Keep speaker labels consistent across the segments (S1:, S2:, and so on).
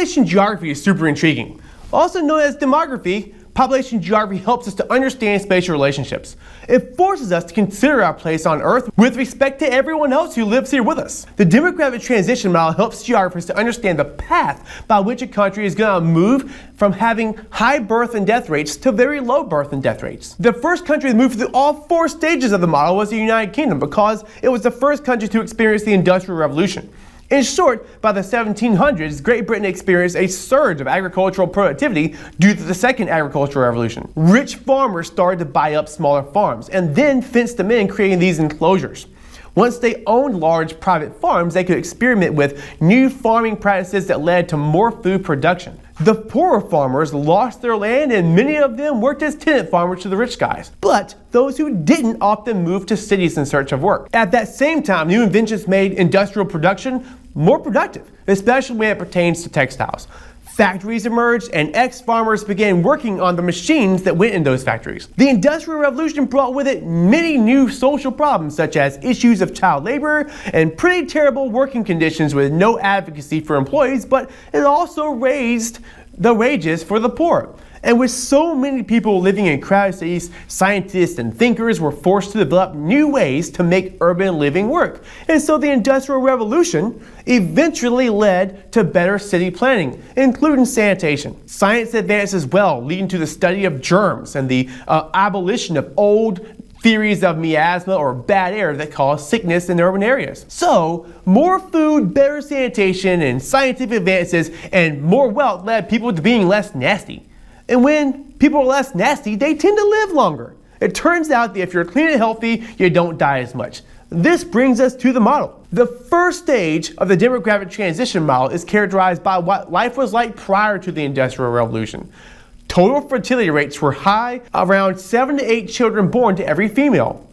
S1: Population geography is super intriguing. Also known as demography, population geography helps us to understand spatial relationships. It forces us to consider our place on Earth with respect to everyone else who lives here with us. The demographic transition model helps geographers to understand the path by which a country is going to move from having high birth and death rates to very low birth and death rates. The first country to move through all 4 stages of the model was the United Kingdom because it was the first country to experience the Industrial Revolution. In short, by the 1700s, Great Britain experienced a surge of agricultural productivity due to the Second Agricultural Revolution. Rich farmers started to buy up smaller farms and then fenced them in, creating these enclosures. Once they owned large private farms, they could experiment with new farming practices that led to more food production. The poorer farmers lost their land and many of them worked as tenant farmers to the rich guys. But those who didn't often moved to cities in search of work. At that same time, new inventions made industrial production more productive, especially when it pertains to textiles. Factories emerged and ex-farmers began working on the machines that went in those factories. The Industrial Revolution brought with it many new social problems such as issues of child labor and pretty terrible working conditions with no advocacy for employees, but it also raised the wages for the poor. And with so many people living in crowded cities, scientists and thinkers were forced to develop new ways to make urban living work. And so the Industrial Revolution eventually led to better city planning, including sanitation. Science advanced as well, leading to the study of germs and the abolition of old theories of miasma or bad air that cause sickness in urban areas. So, more food, better sanitation, and scientific advances and more wealth led people to being less nasty. And when people are less nasty, they tend to live longer. It turns out that if you're clean and healthy, you don't die as much. This brings us to the model. The first stage of the demographic transition model is characterized by what life was like prior to the Industrial Revolution. Total fertility rates were high, around 7 to 8 children born to every female.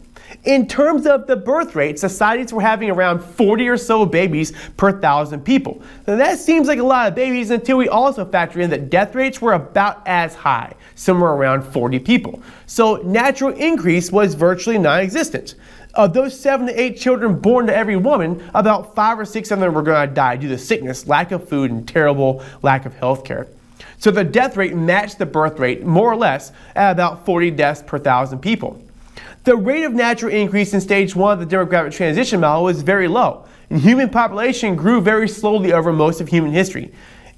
S1: In terms of the birth rate, societies were having around 40 or so babies per 1,000 people. Now that seems like a lot of babies until we also factor in that death rates were about as high, somewhere around 40 people. So natural increase was virtually non-existent. Of those 7 to 8 children born to every woman, about 5 or 6 of them were going to die due to sickness, lack of food, and terrible lack of health care. So the death rate matched the birth rate more or less at about 40 deaths per 1,000 people. The rate of natural increase in stage 1 of the demographic transition model was very low, and human population grew very slowly over most of human history.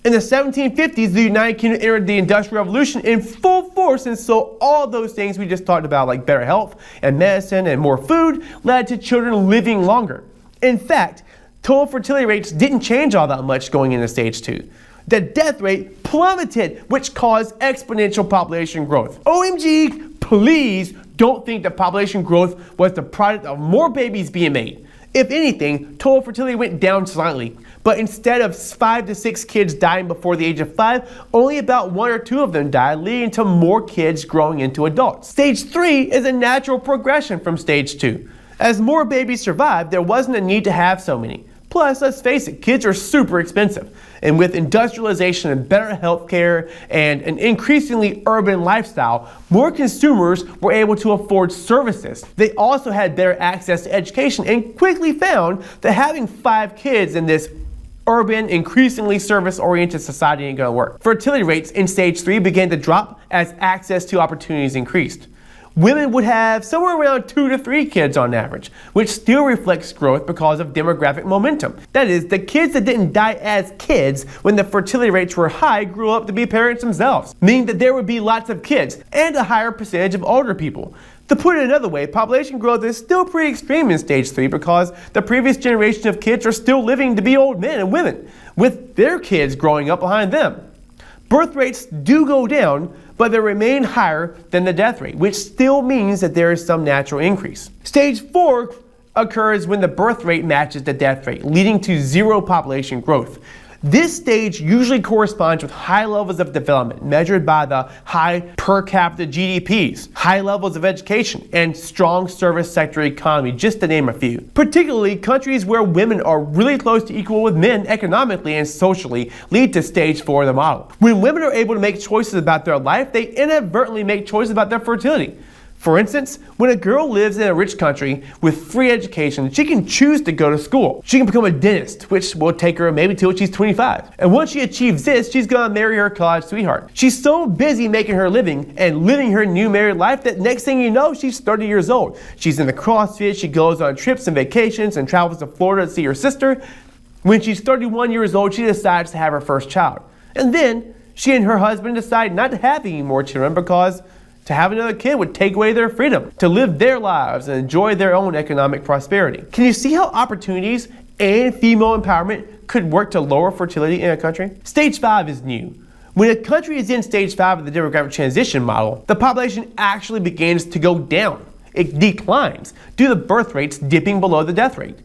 S1: In the 1750s, the United Kingdom entered the Industrial Revolution in full force, and so all those things we just talked about, like better health and medicine and more food, led to children living longer. In fact, total fertility rates didn't change all that much going into stage 2. The death rate plummeted, which caused exponential population growth. OMG, please don't think that population growth was the product of more babies being made. If anything, total fertility went down slightly, but instead of 5 to 6 kids dying before the age of 5, only about 1 or 2 of them died, leading to more kids growing into adults. Stage 3 is a natural progression from stage 2. As more babies survived, there wasn't a need to have so many. Plus, let's face it, kids are super expensive. And with industrialization and better healthcare and an increasingly urban lifestyle, more consumers were able to afford services. They also had better access to education and quickly found that having 5 kids in this urban, increasingly service-oriented society ain't gonna work. Fertility rates in stage 3 began to drop as access to opportunities increased. Women would have somewhere around 2 to 3 kids on average, which still reflects growth because of demographic momentum. That is, the kids that didn't die as kids when the fertility rates were high grew up to be parents themselves, meaning that there would be lots of kids and a higher percentage of older people. To put it another way, population growth is still pretty extreme in stage 3 because the previous generation of kids are still living to be old men and women, with their kids growing up behind them. Birth rates do go down, but they remain higher than the death rate, which still means that there is some natural increase. Stage 4 occurs when the birth rate matches the death rate, leading to zero population growth. This stage usually corresponds with high levels of development measured by the high per capita GDPs, high levels of education, and strong service sector economy, just to name a few. Particularly, countries where women are really close to equal with men economically and socially lead to stage 4 of the model. When women are able to make choices about their life, they inadvertently make choices about their fertility. For instance, when a girl lives in a rich country with free education, she can choose to go to school. She can become a dentist, which will take her maybe till she's 25. And once she achieves this, she's gonna marry her college sweetheart. She's so busy making her living and living her new married life that next thing you know, she's 30 years old. She's in the CrossFit, she goes on trips and vacations and travels to Florida to see her sister. When she's 31 years old, she decides to have her first child. And then she and her husband decide not to have any more children because to have another kid would take away their freedom to live their lives and enjoy their own economic prosperity. Can you see how opportunities and female empowerment could work to lower fertility in a country? Stage 5 is new. When a country is in stage 5 of the demographic transition model, the population actually begins to go down. It declines due to birth rates dipping below the death rate.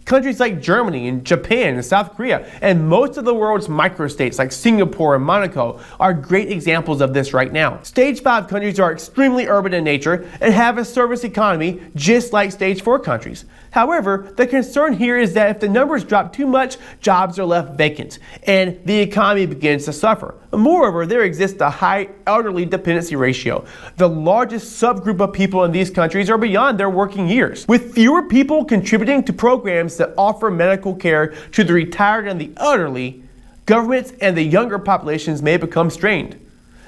S1: Countries like Germany and Japan and South Korea and most of the world's microstates like Singapore and Monaco are great examples of this right now. Stage 5 countries are extremely urban in nature and have a service economy just like stage 4 countries. However, the concern here is that if the numbers drop too much, jobs are left vacant and the economy begins to suffer. Moreover, there exists a high elderly dependency ratio. The largest subgroup of people in these countries are beyond their working years. With fewer people contributing to programs that offer medical care to the retired and the elderly, governments and the younger populations may become strained.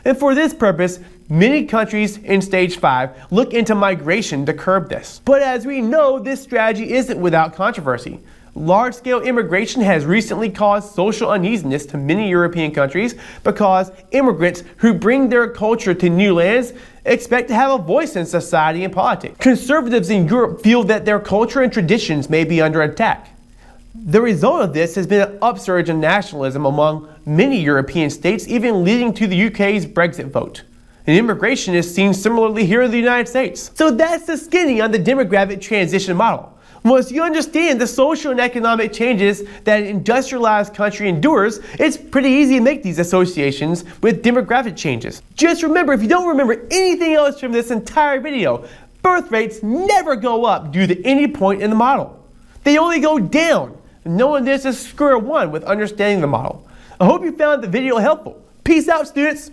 S1: And for this purpose, many countries in stage 5 look into migration to curb this. But as we know, this strategy isn't without controversy. Large-scale immigration has recently caused social uneasiness to many European countries because immigrants who bring their culture to new lands expect to have a voice in society and politics. Conservatives in Europe feel that their culture and traditions may be under attack. The result of this has been an upsurge in nationalism among many European states, even leading to the UK's Brexit vote. And immigration is seen similarly here in the United States. So that's the skinny on the demographic transition model. Once you understand the social and economic changes that an industrialized country endures, it's pretty easy to make these associations with demographic changes. Just remember, if you don't remember anything else from this entire video, birth rates never go up due to any point in the model. They only go down. Knowing this is square one with understanding the model. I hope you found the video helpful. Peace out, students.